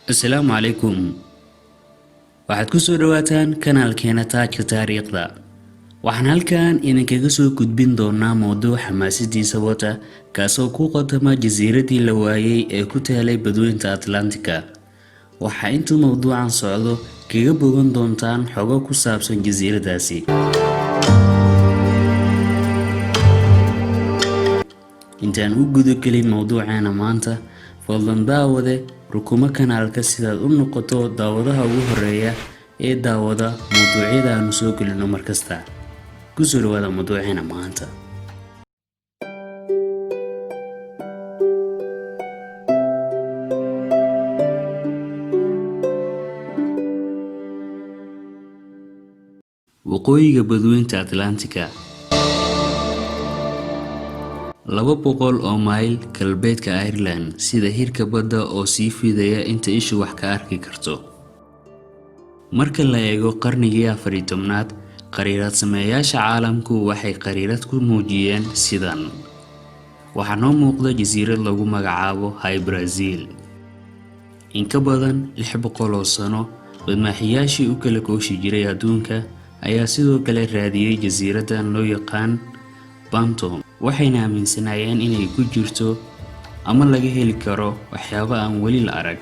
السلام عليكم. waxaad ku soo dhawaataan kanaalkeena taajka taariikhda. waxaan halkan idinkaga soo gudbin doonaa mowduuc xamaasadiisa wata kaasoo ku qotoma jasiiradii la waayay ee ku taalay badweynta Atlantika. waxaa intuu mowduucan socdo kaga bogan doontaan xogo ku saabsan jasiiradaasi. intaan u gudagelin mowduuceena maanta, fadlan daawade rukuma kanaalka sidaad u noqoto daawadaha ugu horeeya ee daawada mowduucyada aanu soo gelino markasta. ku soo dhawaada mowduuceena maanta. waqooyiga badweynta Atlantika 200 oo mayl galbeedka Ireland, sida hirka badda oo sii fidaya inta ishu wax ka arki karto. marka la eego qarnigii 14aad, qariirad sameeyaasha caalamku waxay qariirad ku muujiyeen sidan. waxaa noo muuqda jasiirad lagu magacaabo Brazil. in ka badan 600 oo sano, badmaaxiyaashii u kala kooshi jiray adduunka ayaa sidoo kale raadiyay jasiiradan loo yaqaan Bantam. waxayna aaminsanaayeen inay ku jirto ama laga heli karo waxyaabo aan weli la arag.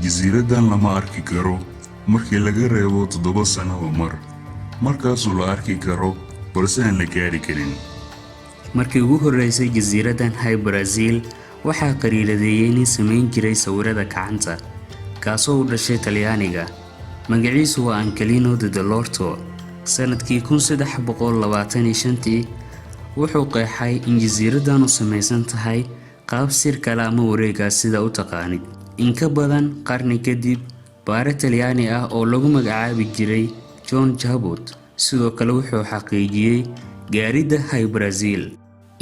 jasiiradan lama arki karo markii laga reebo 7 sano oo markaasoo la arki karo balse aan la gaari karin. markii ugu horeysay jasiiradan Brazil waxaa qariiradeeyay nin samayn jiray sawirada gacanta kaasoo u dhashay Talyaaniga. magaciisu waa Angelino Dell'Orto. sanadkii 1325 wuxuu qeexay in jasiiradan u samaysan tahay qaab sirkala ama wareegaas sida u taqaanid. in ka badan qarni kadib, baare Talyaani ah oo lagu magacaabi jiray John Cabot sidoo kale wuxuu xaqiijiyay gaaridda Brazil.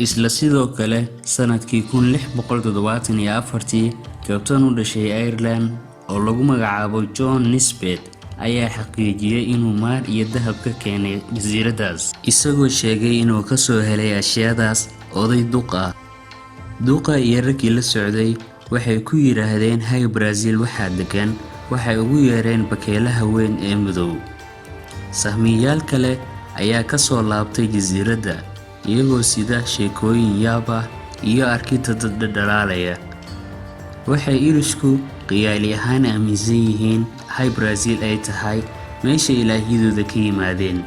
isla sidoo kale sanadkii 1674 kabtan u dhashay Ireland oo lagu magacaabo John Nisbet ayaa xaqiijiyay inuu maar iyo dahab ka keenay jasiiradaas, isagoo sheegay inuu ka soo helay ashyaadaas oday duq ah. duqa iyo raggii la socday waxay ku yiraahdeen Brazil waxaa degan waxay ugu yeereen bakeelaha weyn ee madow. sahmiyaal kale ayaa ka soo laabtay jasiiradda iyagoo sida sheekooyin yaab ah iyo arkida dad dhalaalaya. waxay irishku qiyaali ahaan aaminsan yihiin Brazil ay tahay meesha ilaahiyadooda ka yimaadeen.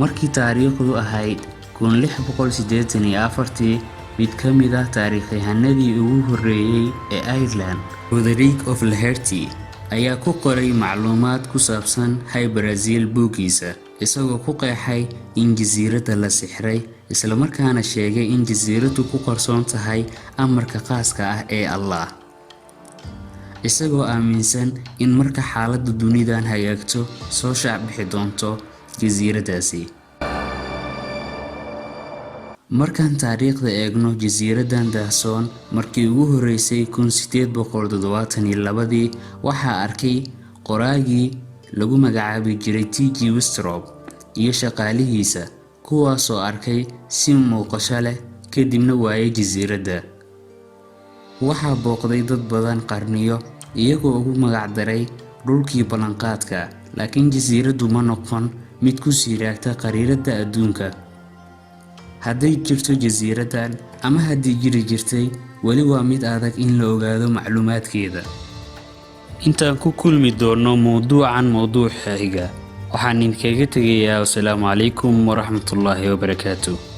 markii taariikhdu ahayd 1684, mid ka mid ah taariikhyahanadii ugu horeeyay ee Ireland, Roderick O'Flaherty, ayaa ku qoray macluumaad ku saabsan Brazil buugiisa, isagoo ku qeexay in jasiiradda la sixray, isla markaana sheegay in jasiiraddu ku qarsoon tahay amarka khaaska ah ee Allah, isagoo aaminsan in marka xaaladda dunidan hagaagto soo shaac bixi doonto jasiiradaasi. markaan taariikhda eegno, jasiiradan daahsoon markii ugu horeysay 1872 waxaa arkay qoraagii lagu magacaabi jiray T.G. Wistrop iyo shaqaalihiisa, kuwaasoo arkay si muuqasho leh kadibna waayay jasiiradda. waxaa booqday dad badan qarniyo iyagoo ugu magac daray dhulkii ballanqaadka, laakiin jasiiraddu ma noqon mid ku sii raagta qariiradda adduunka. hadday jirto jasiiradan ama haddii jiri jirtay, weli waa mid adag in la ogaado macluumaadkeeda. intaan ku kulmi doono mowduucan mowduuc xiga, waxaan idinkaga tegayaa. Wassalaamu calaykum waraxmatullaahi wabarakaatuh.